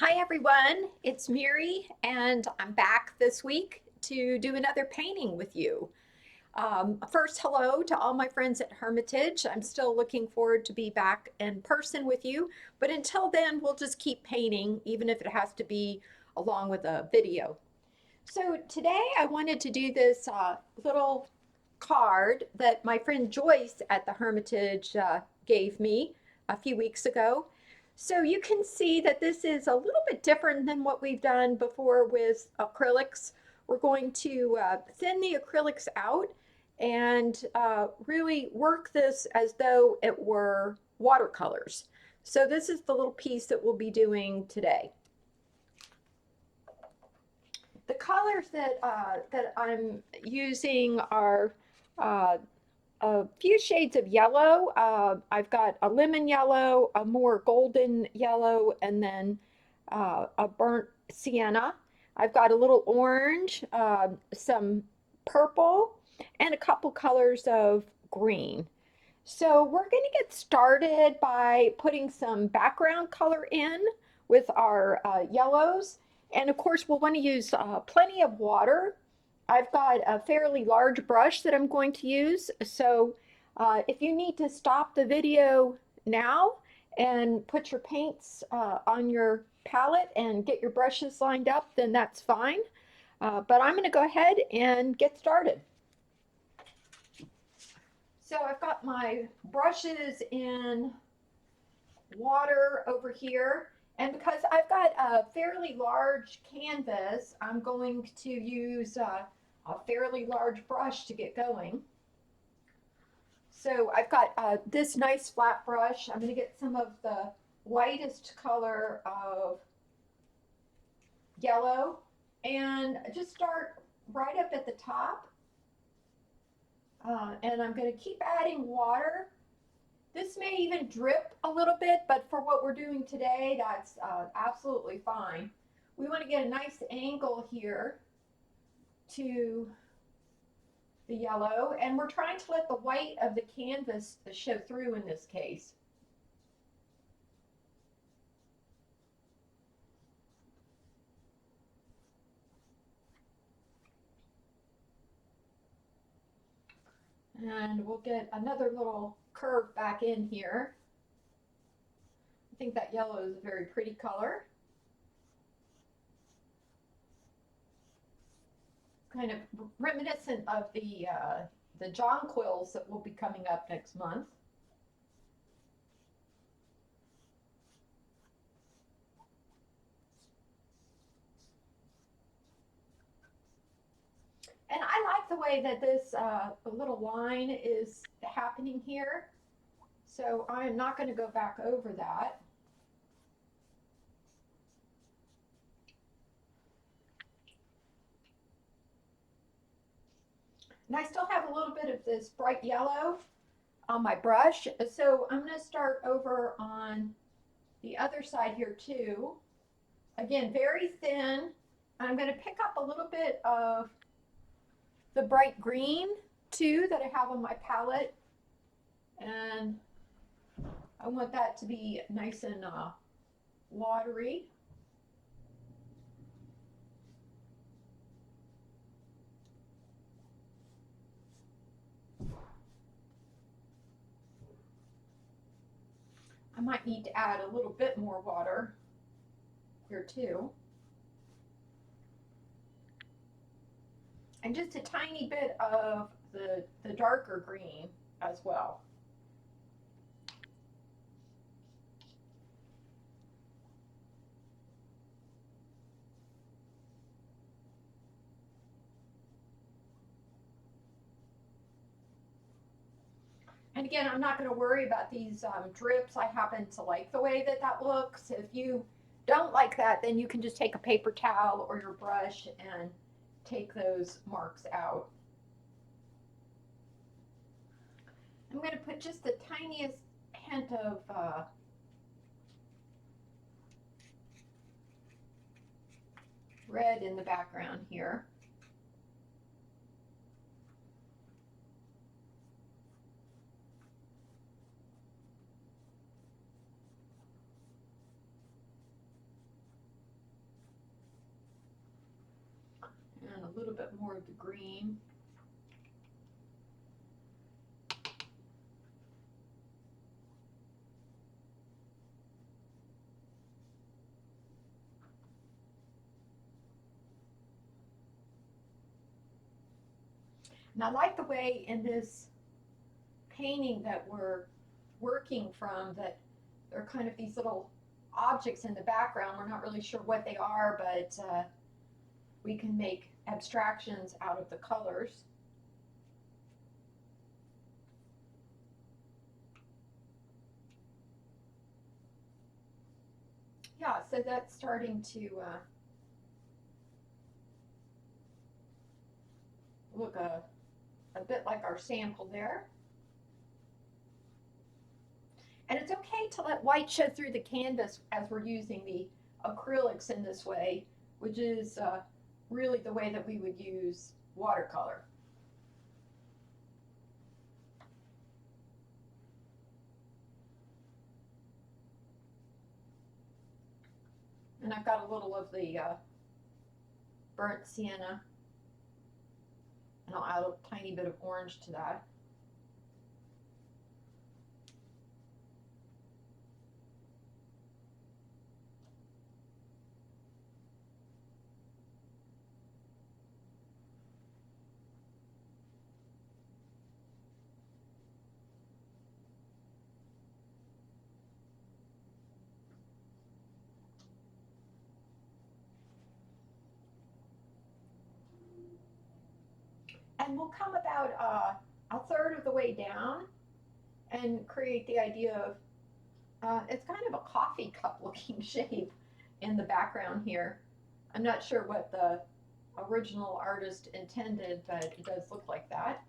Hi everyone, it's Mary, and I'm back this week to do another painting with you. First, hello to all my friends at Hermitage. I'm still looking forward to be back in person with you, but until then, we'll just keep painting, even if it has to be along with a video. So today I wanted to do this little card that my friend Joyce at the Hermitage gave me a few weeks ago. So you can see that this is a little bit different than what we've done before with acrylics. We're going to thin the acrylics out and really work this as though it were watercolors. So this is the little piece that we'll be doing today. The colors that I'm using are uh, a few shades of yellow. I've got a lemon yellow, a more golden yellow, and then a burnt sienna. I've got a little orange, some purple, and a couple colors of green. So we're going to get started by putting some background color in with our yellows. And of course, we'll want to use plenty of water. I've got a fairly large brush that I'm going to use. So if you need to stop the video now and put your paints on your palette and get your brushes lined up, then that's fine. But I'm going to go ahead and get started. So I've got my brushes in water over here. And because I've got a fairly large canvas, I'm going to use a fairly large brush to get going. So I've got this nice flat brush. I'm going to get some of the lightest color of yellow and just start right up at the top. And I'm going to keep adding water. This may even drip a little bit, but for what we're doing today, that's absolutely fine. We want to get a nice angle here to the yellow, and we're trying to let the white of the canvas show through in this case. And we'll get another little curve back in here. I think that yellow is a very pretty color. Kind of reminiscent of the jonquils that will be coming up next month. And I like the way that this little line is happening here. So I'm not going to go back over that. And I still have a little bit of this bright yellow on my brush. So I'm going to start over on the other side here too. Again, very thin. I'm going to pick up a little bit of the bright green too that I have on my palette. And I want that to be nice and watery. I might need to add a little bit more water here too. And just a tiny bit of the darker green as well. And again, I'm not going to worry about these drips. I happen to like the way that that looks. If you don't like that, then you can just take a paper towel or your brush and take those marks out. I'm going to put just the tiniest hint of red in the background here. more of the green. And I like the way in this painting that we're working from that there are kind of these little objects in the background. We're not really sure what they are, but we can make abstractions out of the colors. Yeah, so that's starting to look a bit like our sample there. And it's okay to let white show through the canvas as we're using the acrylics in this way, which is really the way that we would use watercolor. And I've got a little of the burnt sienna, and I'll add a tiny bit of orange to that. And we'll come about a third of the way down and create the idea of it's kind of a coffee cup looking shape in the background here. I'm not sure what the original artist intended, but it does look like that.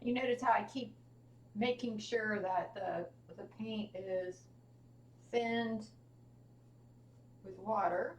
You notice how I keep making sure that the paint is thinned with water.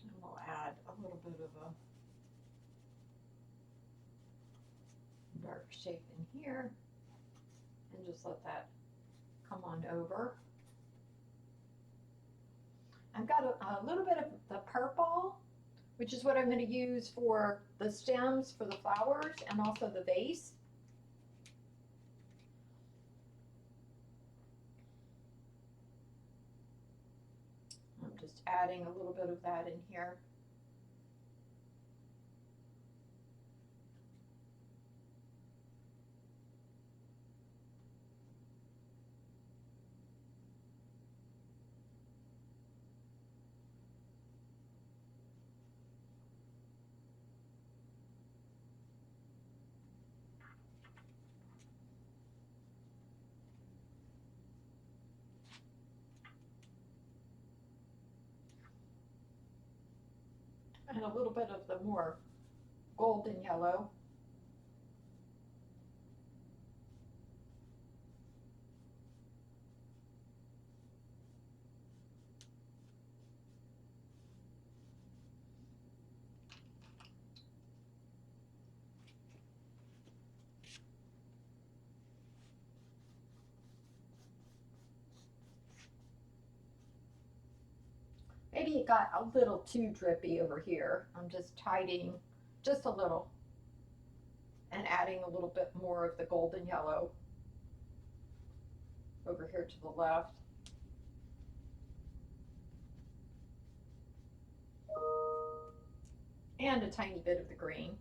And we'll add a little bit of a dark shape in here and just let that come on over. I've got a little bit of the purple, which is what I'm going to use for the stems for the flowers and also the vase. I'm just adding a little bit of that in here. And a little bit of the more golden yellow. Maybe it got a little too drippy over here. I'm just tidying just a little and adding a little bit more of the golden yellow over here to the left. and a tiny bit of the green.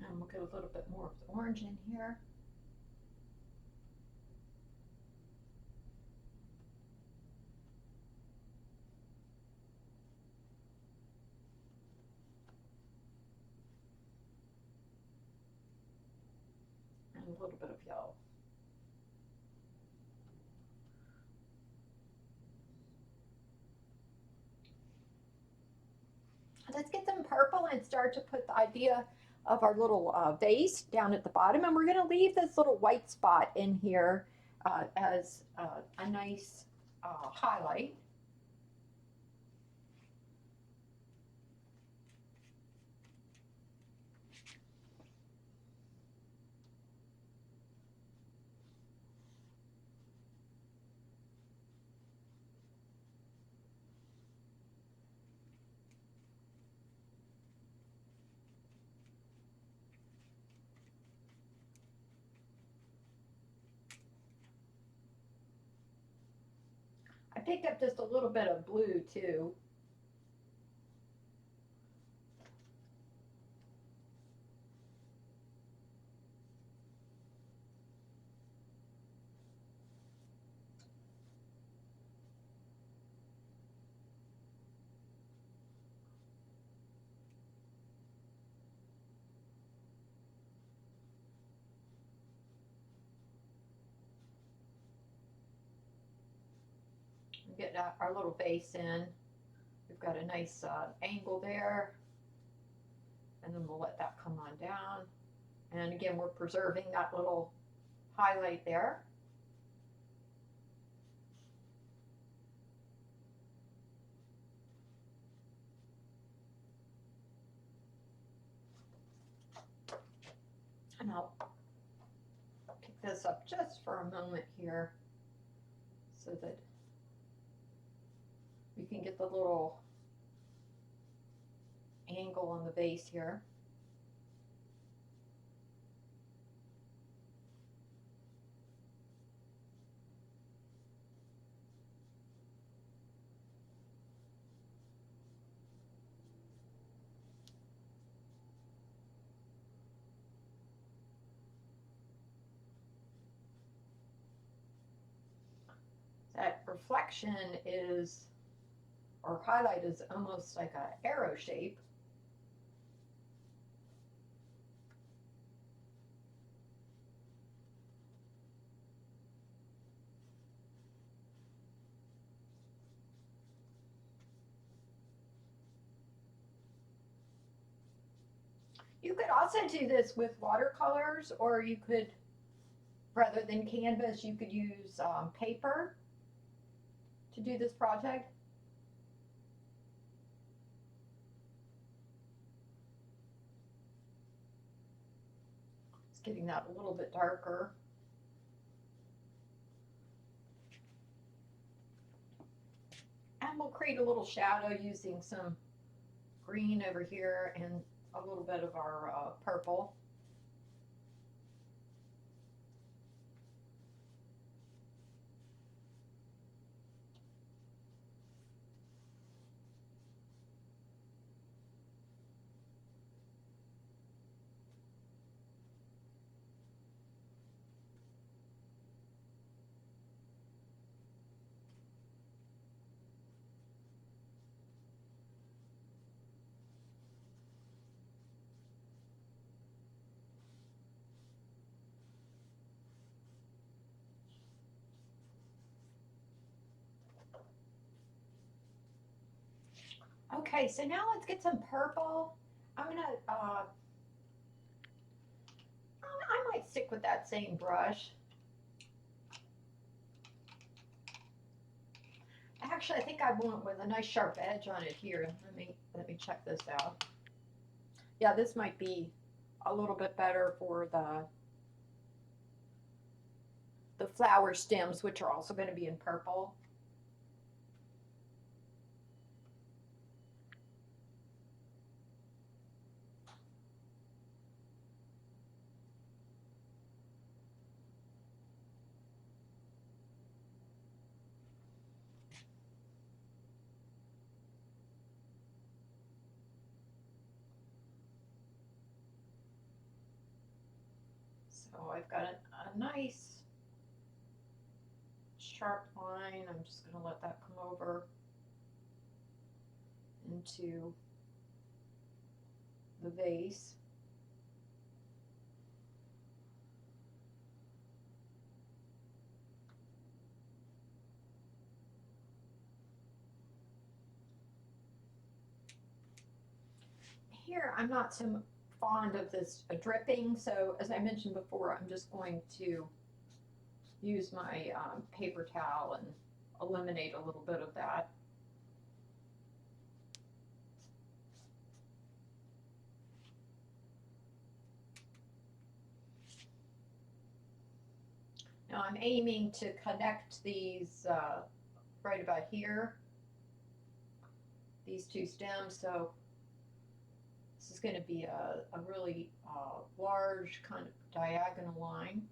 And we'll get a little bit more of the orange in here. And a little bit of yellow. Let's get some purple and start to put the idea of our little vase down at the bottom. And we're going to leave this little white spot in here as a nice highlight. I picked up just a little bit of blue too. Get our little base in. We've got a nice angle there. And then we'll let that come on down. And again, we're preserving that little highlight there. And I'll pick this up just for a moment here so that we can get the little angle on the base here. That reflection is, or highlight is almost like an arrow shape. You could also do this with watercolors, or you could, rather than canvas, you could use paper to do this project. It's getting that a little bit darker. And we'll create a little shadow using some green over here and a little bit of our purple. Okay, so now let's get some purple. I'm gonna, I might stick with that same brush. Actually, I think I want with a nice sharp edge on it here. Let me check this out. Yeah, this might be a little bit better for the flower stems, which are also going to be in purple. So I've got a nice sharp line. I'm just going to let that come over into the vase. Here, I'm not so fond of this dripping, so as I mentioned before, I'm just going to use my paper towel and eliminate a little bit of that. Now I'm aiming to connect these right about here, these two stems, so this is going to be a really large kind of diagonal line.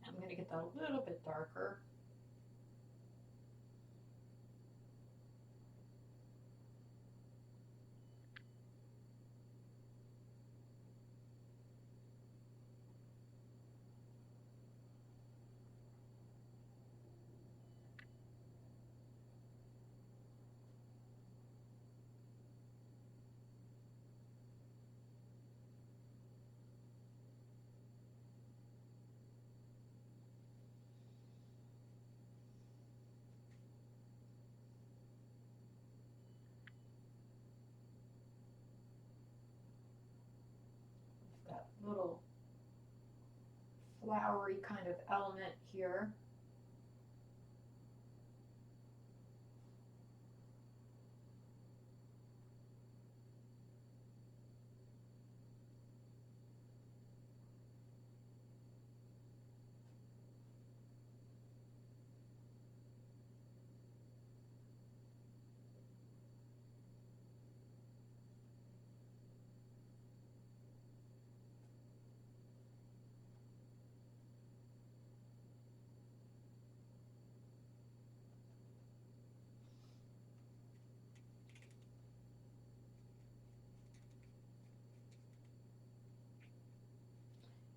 I'm going to get that a little bit darker. That little flowery kind of element here.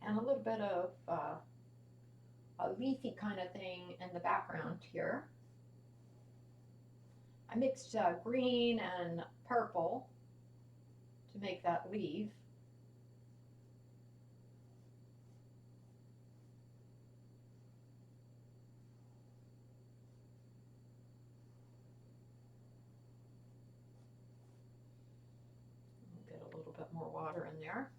And a little bit of a leafy kind of thing in the background here. I mixed green and purple to make that leaf. Get a little bit more water in there.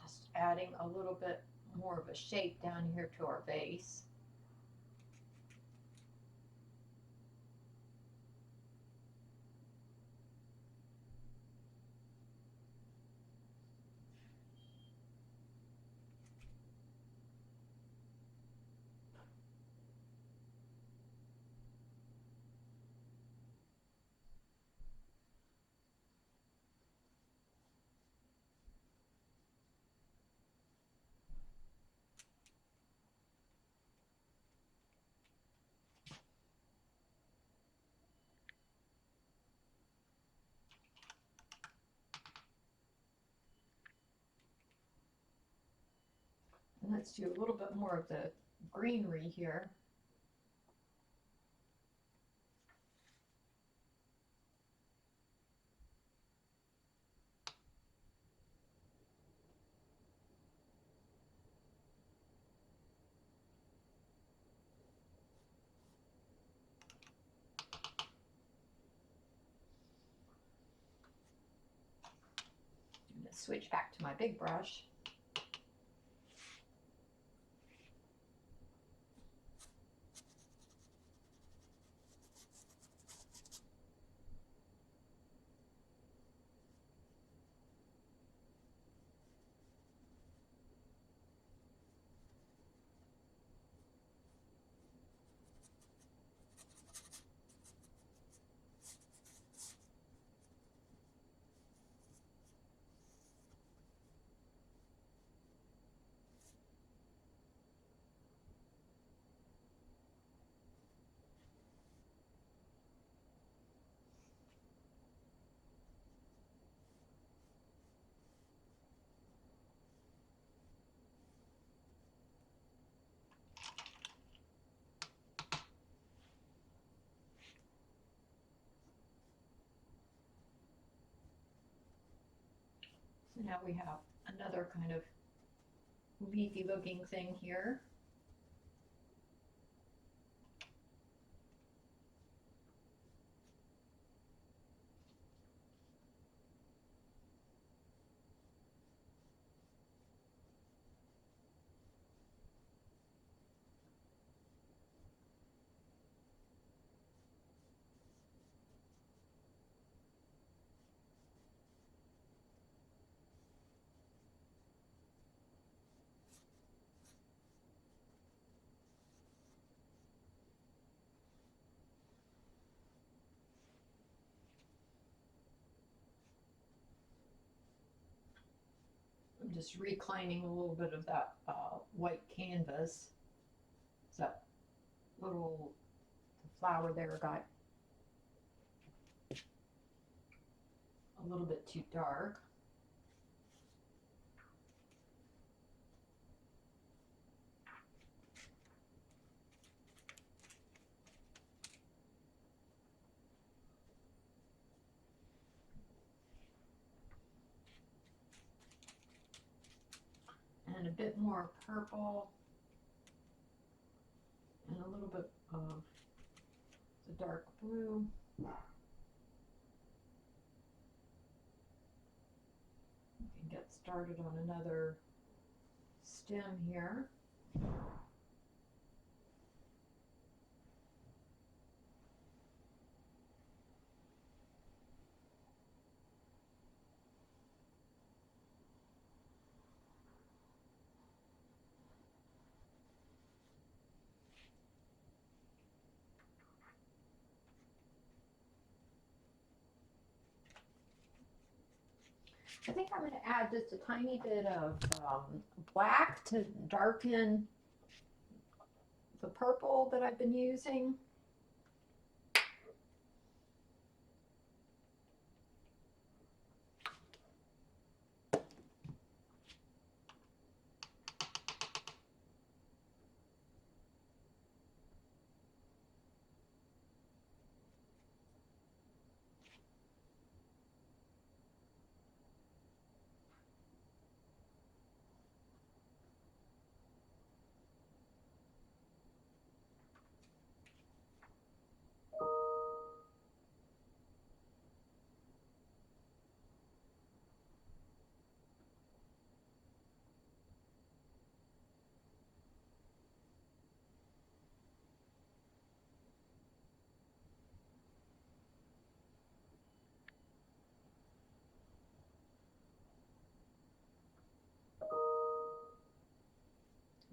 Just adding a little bit more of a shape down here to our base. Let's do a little bit more of the greenery here. I'm going to switch back to my big brush. So now we have another kind of leafy looking thing here. I'm just reclining a little bit of that white canvas. So that little flower there got a little bit too dark. And a bit more purple and a little bit of the dark blue. We can get started on another stem here. I think I'm going to add just a tiny bit of black to darken the purple that I've been using.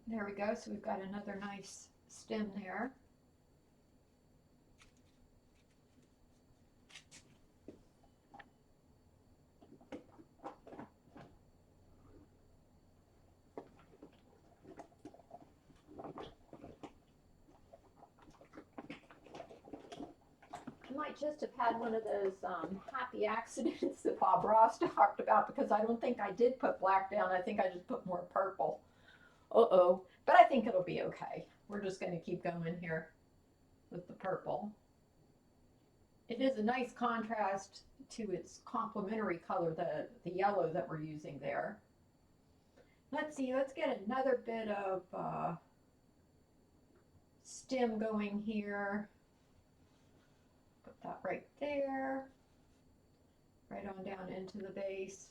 There we go. So we've got another nice stem there. I might just have had one of those happy accidents that Bob Ross talked about, because I don't think I did put black down. I think I just put more purple. Uh-oh. But I think it'll be okay. We're just going to keep going here with the purple. It is a nice contrast to its complementary color, the yellow that we're using there. Let's see, let's get another bit of stem going here. Put that right there, right on down into the base.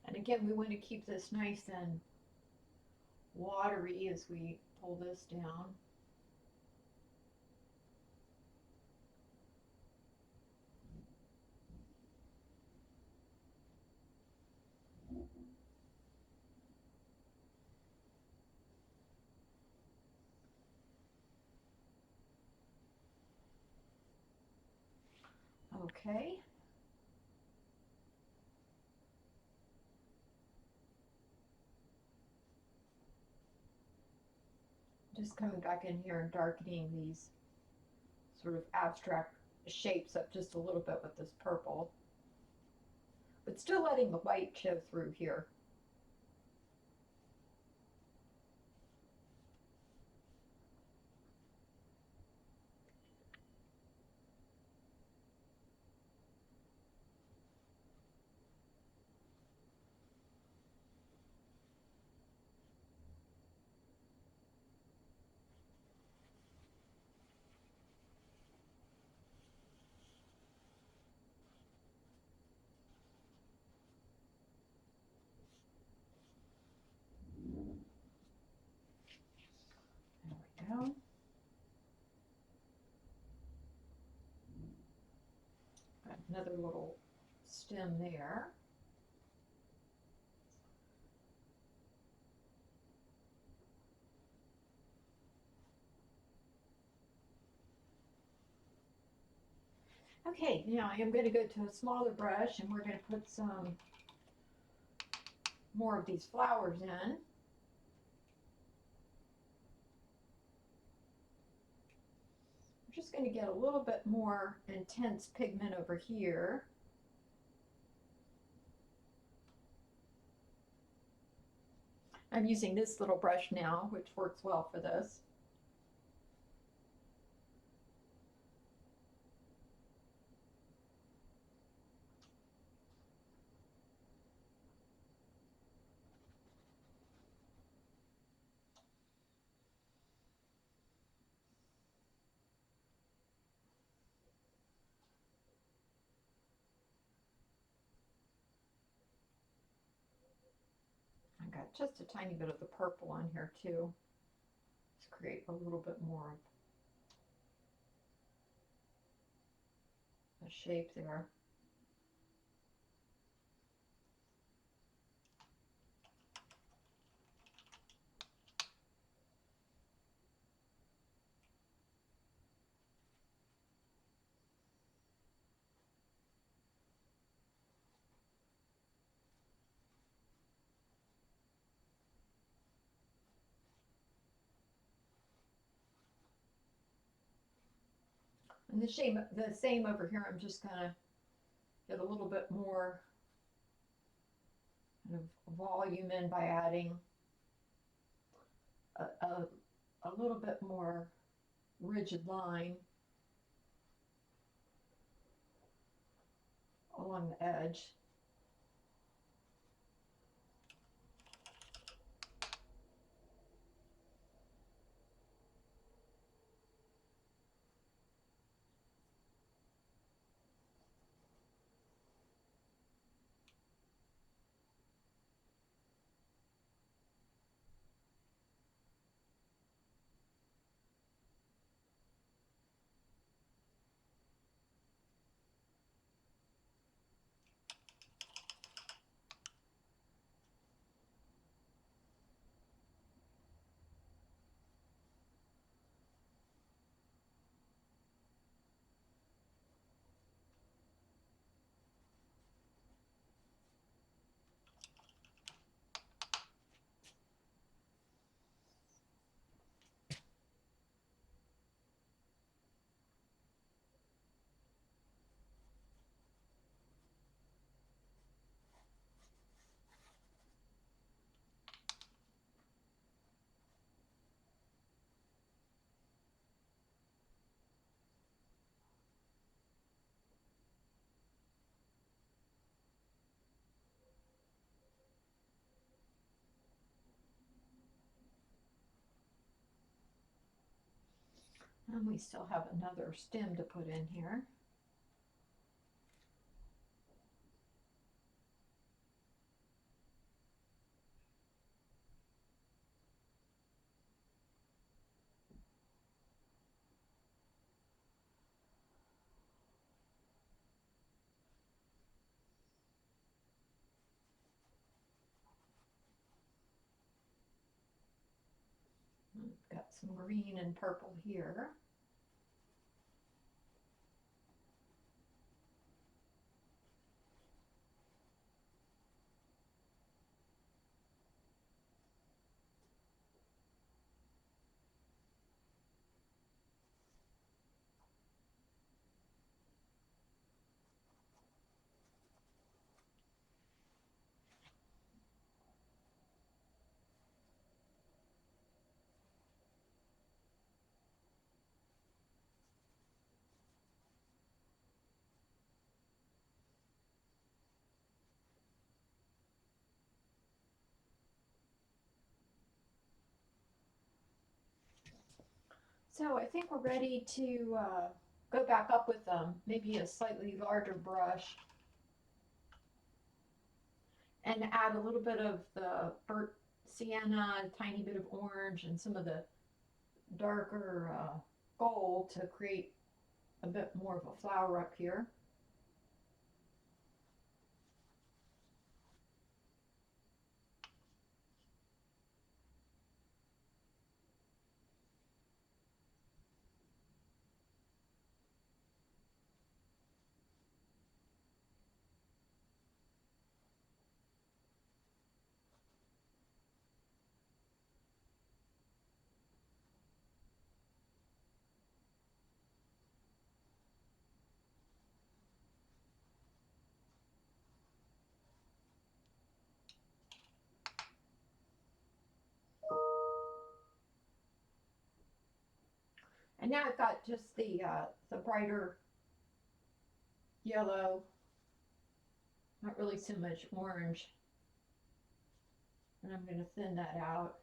And again, we want to keep this nice and watery as we pull this down. Okay. Just coming back in here and darkening these sort of abstract shapes up just a little bit with this purple, but still letting the white show through here. There we go. Got another little stem there. Okay, now I am going to go to a smaller brush and we're going to put some more of these flowers in. I'm just going to get a little bit more intense pigment over here. I'm using this little brush now, which works well for this. I got just a tiny bit of the purple on here too. Let's create a little bit more of a shape there. And the same over here, I'm just gonna get a little bit more kind of volume in by adding a little bit more rigid line along the edge. And we still have another stem to put in here. Got some green and purple here. So I think we're ready to go back up with maybe a slightly larger brush and add a little bit of the burnt sienna, a tiny bit of orange, and some of the darker gold to create a bit more of a flower up here. And now I've got just the brighter yellow, not really so much orange. And I'm going to thin that out.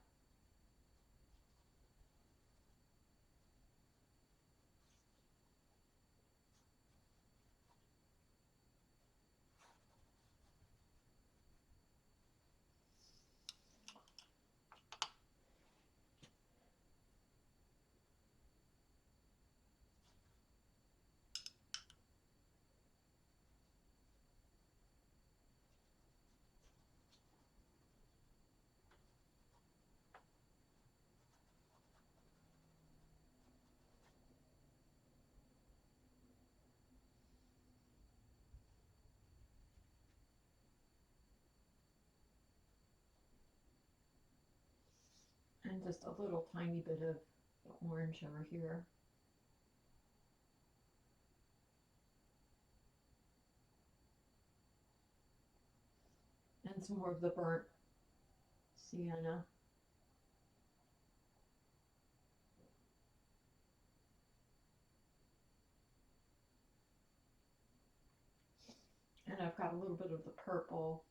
And just a little tiny bit of orange over here. And some more of the burnt sienna. And I've got a little bit of the purple.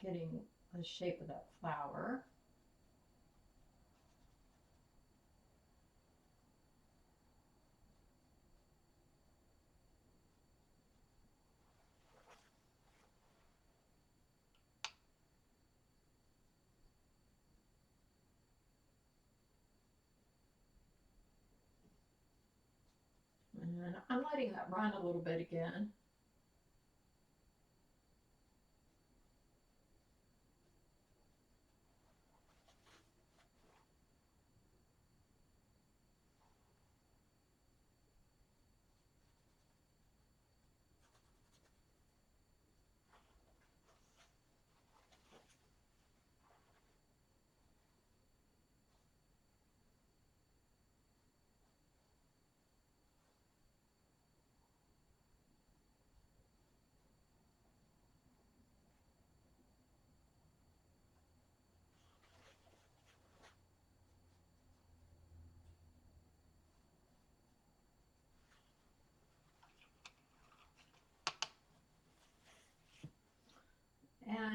Just getting the shape of that flower. And I'm letting that run a little bit again.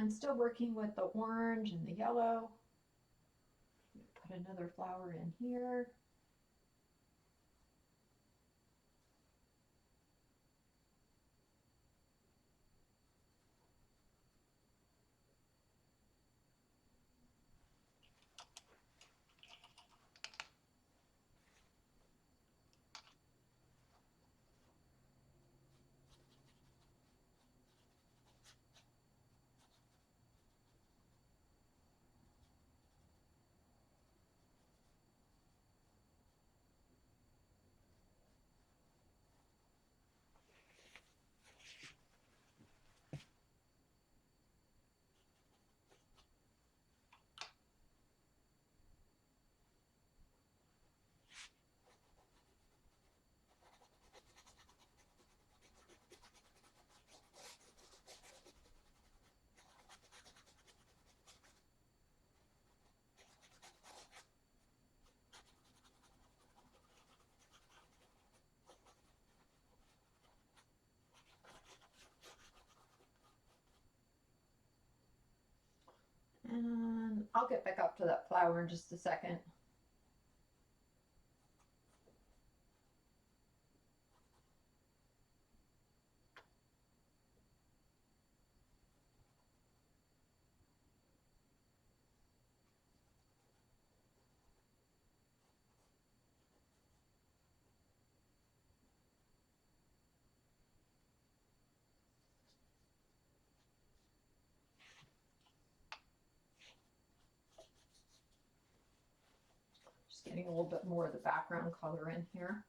I'm still working with the orange and the yellow. Put another flower in here. And I'll get back up to that flower in just a second. Just getting a little bit more of the background color in here.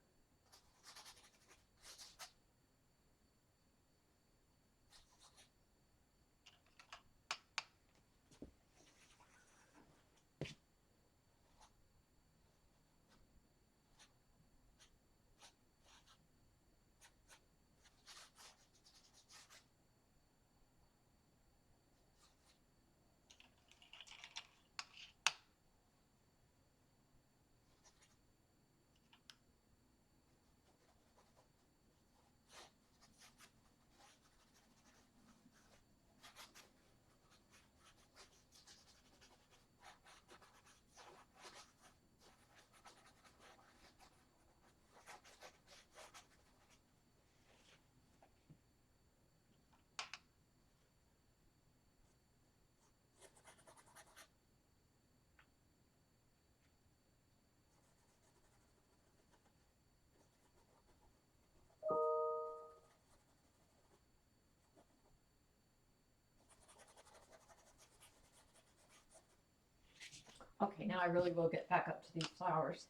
Okay, now I really will get back up to these flowers.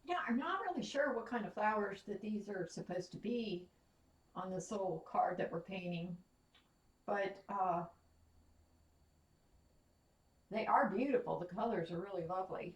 Yeah, I'm not really sure what kind of flowers that these are supposed to be on this little card that we're painting, but they are beautiful. The colors are really lovely.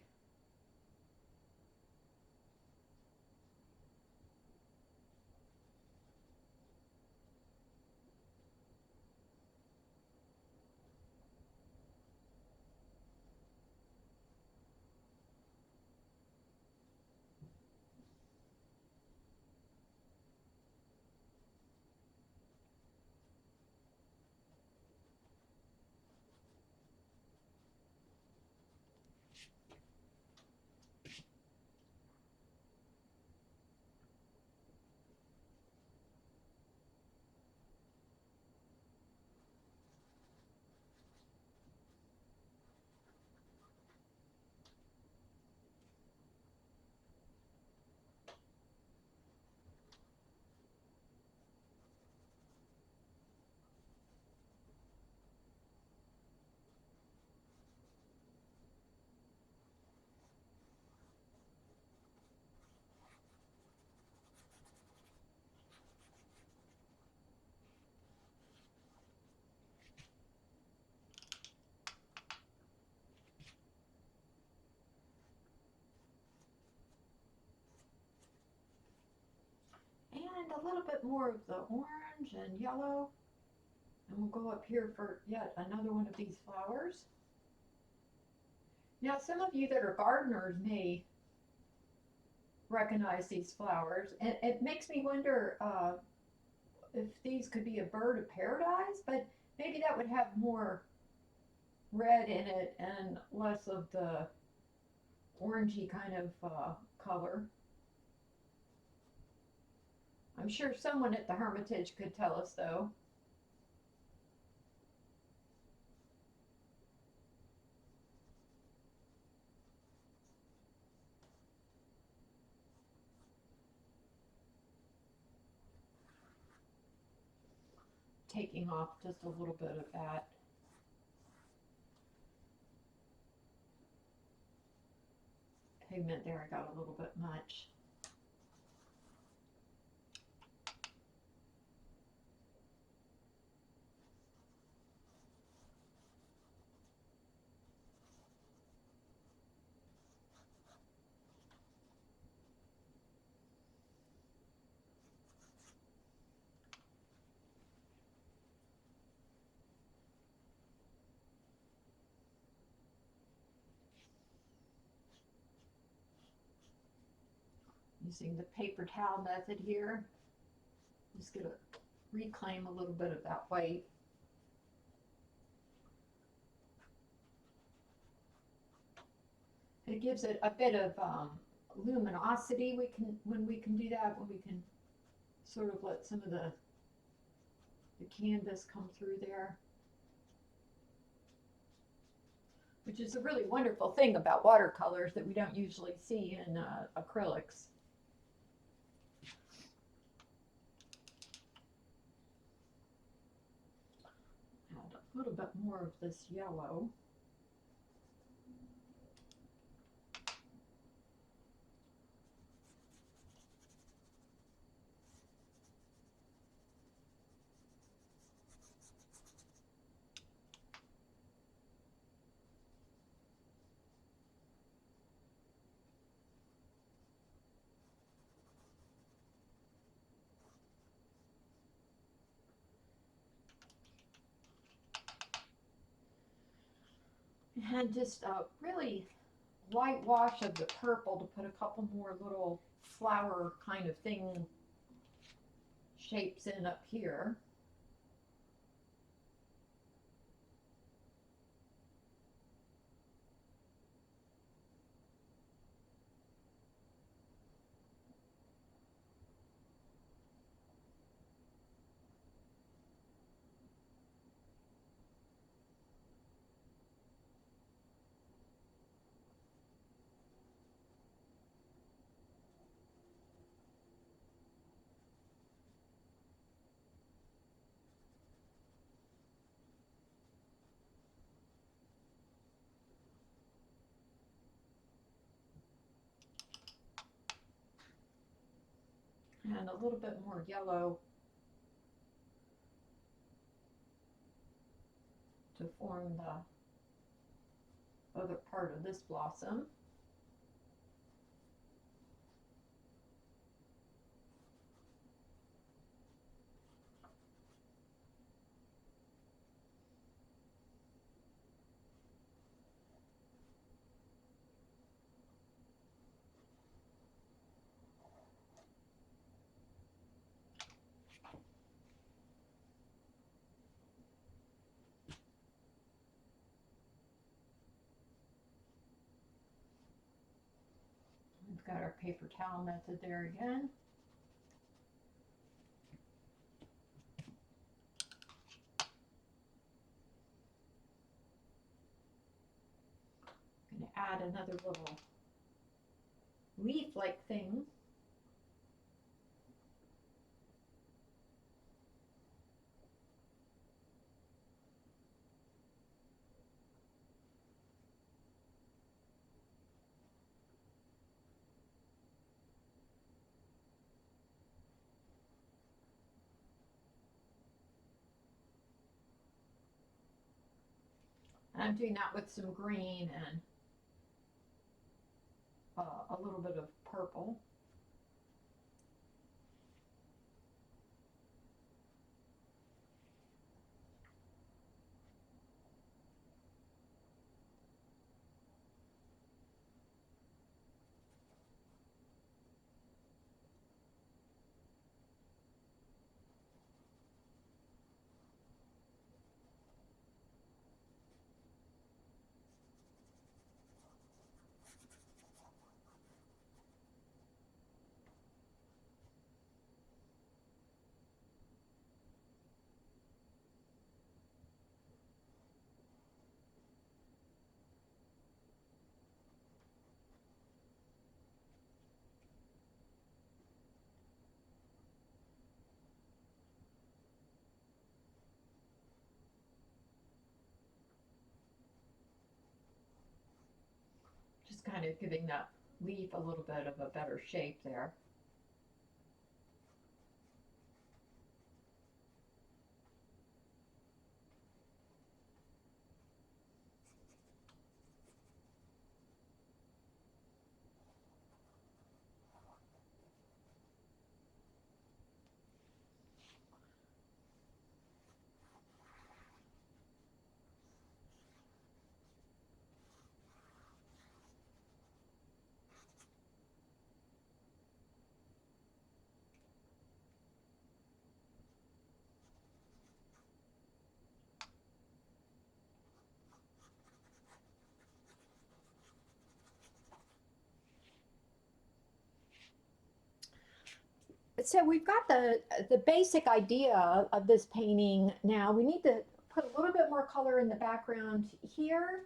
a little bit more of the orange and yellow. And we'll go up here for yet another one of these flowers. Now, some of you that are gardeners may recognize these flowers, and it makes me wonder if these could be a bird of paradise, but maybe that would have more red in it and less of the orangey kind of color. I'm sure someone at the Hermitage could tell us though. Taking off just a little bit of that. Pigment there, I got a little bit much. Using the paper towel method here. Just gonna reclaim a little bit of that white. It gives it a bit of luminosity. When we can do that, when we can sort of let some of the canvas come through there. Which is a really wonderful thing about watercolors that we don't usually see in acrylics. Add a little bit more of this yellow. And just a really light wash of the purple to put a couple more little flower kind of thing shapes in up here. And a little bit more yellow to form the other part of this blossom. We've got our paper towel method there again. I'm going to add another little leaf-like thing. And I'm doing that with some green and a little bit of purple. kind of giving that leaf a little bit of a better shape there. So we've got the basic idea of this painting now. We need to put a little bit more color in the background here.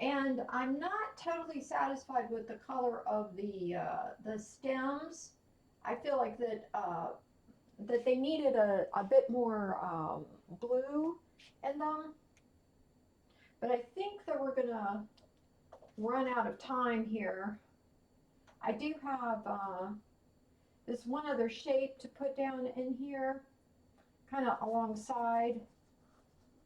And I'm not totally satisfied with the color of the stems. I feel like that they needed a bit more blue in them. But I think that we're gonna run out of time here. I do have this one other shape to put down in here, kind of alongside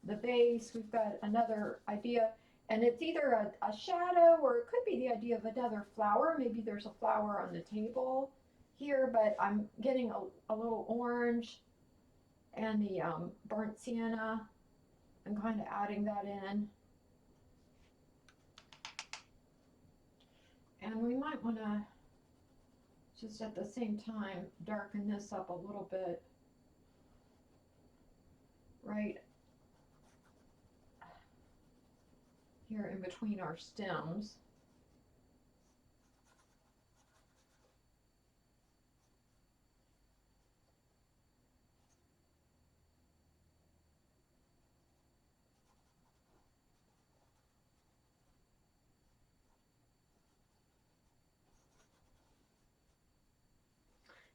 the base. We've got another idea, and it's either a shadow or it could be the idea of another flower. Maybe there's a flower on the table here, but I'm getting a little orange and the burnt sienna and kind of adding that in. And we might want to just at the same time darken this up a little bit right here in between our stems.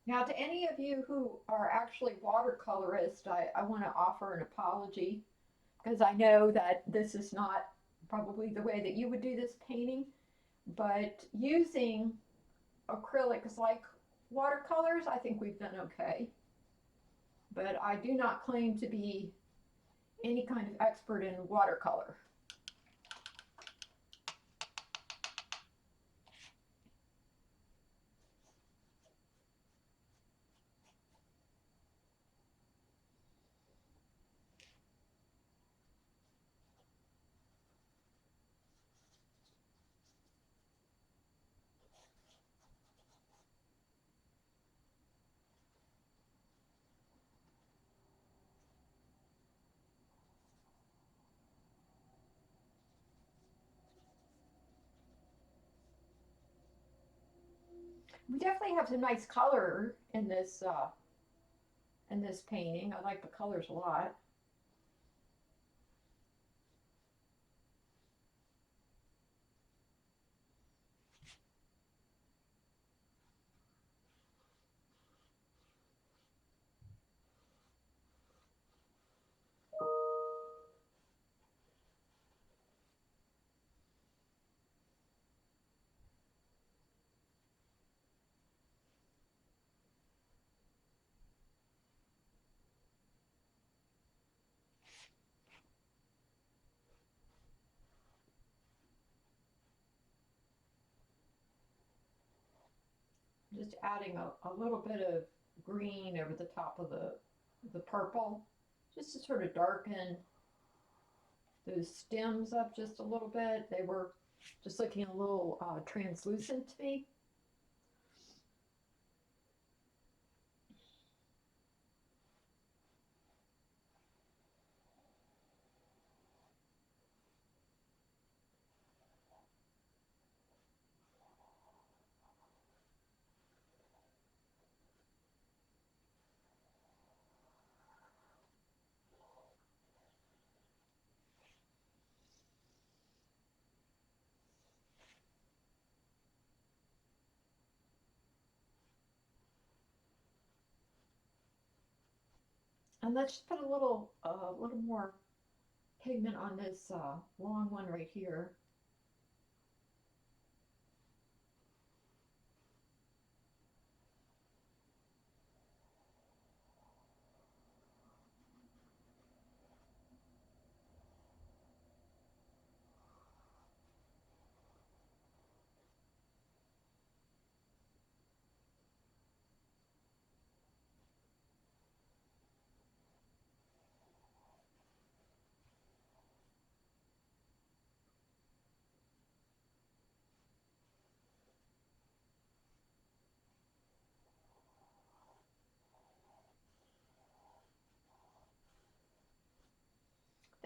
Now, to any of you who are actually watercolorists, I want to offer an apology because I know that this is not probably the way that you would do this painting, but using acrylics like watercolors, I think we've done okay. But I do not claim to be any kind of expert in watercolor. We definitely have some nice color in this painting. I like the colors a lot. Just adding a little bit of green over the top of the purple, just to sort of darken those stems up just a little bit. They were just looking a little translucent to me. And let's just put a little more pigment on this long one right here.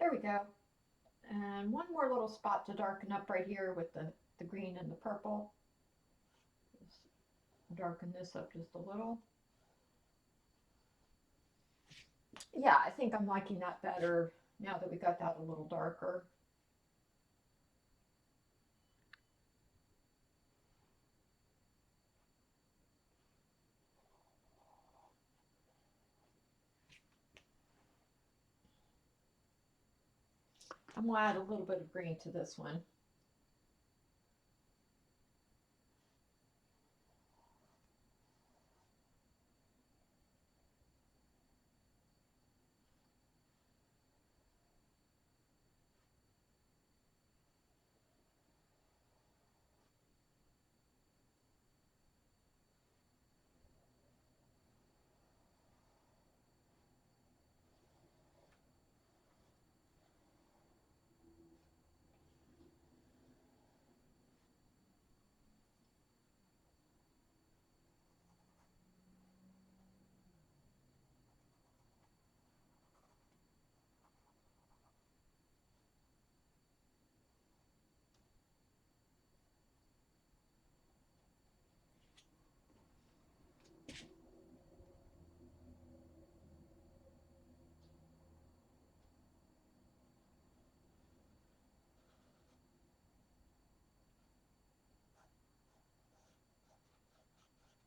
There we go. And one more little spot to darken up right here with the green and the purple. Just darken this up just a little. Yeah, I think I'm liking that better now that we got that a little darker. I'm gonna add a little bit of green to this one.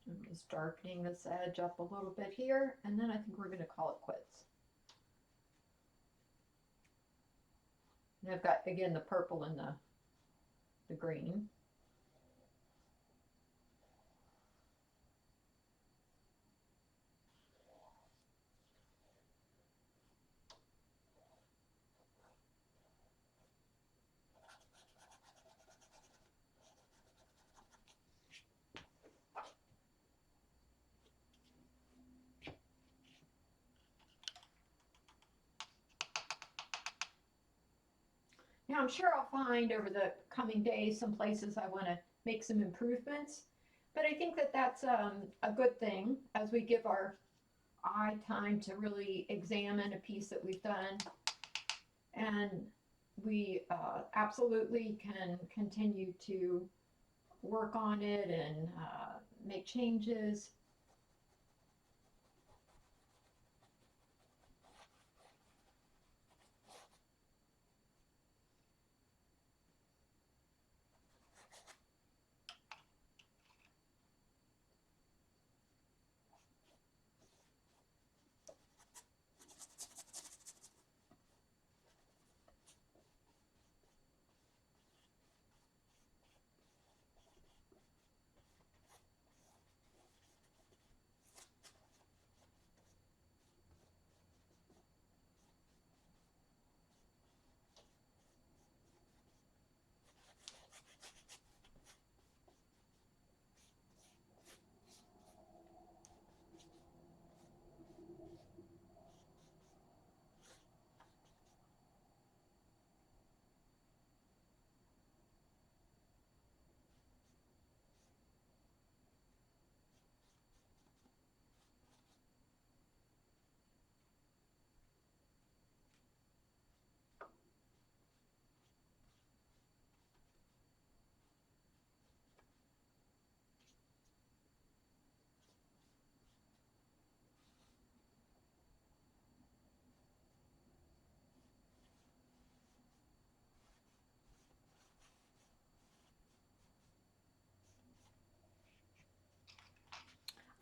I'm just darkening this edge up a little bit here, and then I think we're gonna call it quits. And I've got, again, the purple and the green. Now, I'm sure I'll find over the coming days some places I want to make some improvements, but I think that that's a good thing as we give our eye time to really examine a piece that we've done, and we absolutely can continue to work on it and make changes.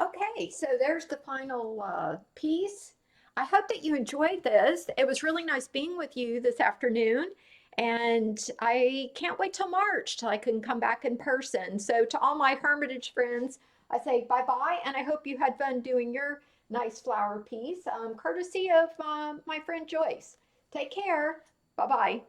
Okay, so there's the final piece. I hope that you enjoyed this. It was really nice being with you this afternoon, and I can't wait till March till I can come back in person. So, to all my Hermitage friends, I say bye bye, and I hope you had fun doing your nice flower piece, courtesy of my friend Joyce. Take care. Bye bye.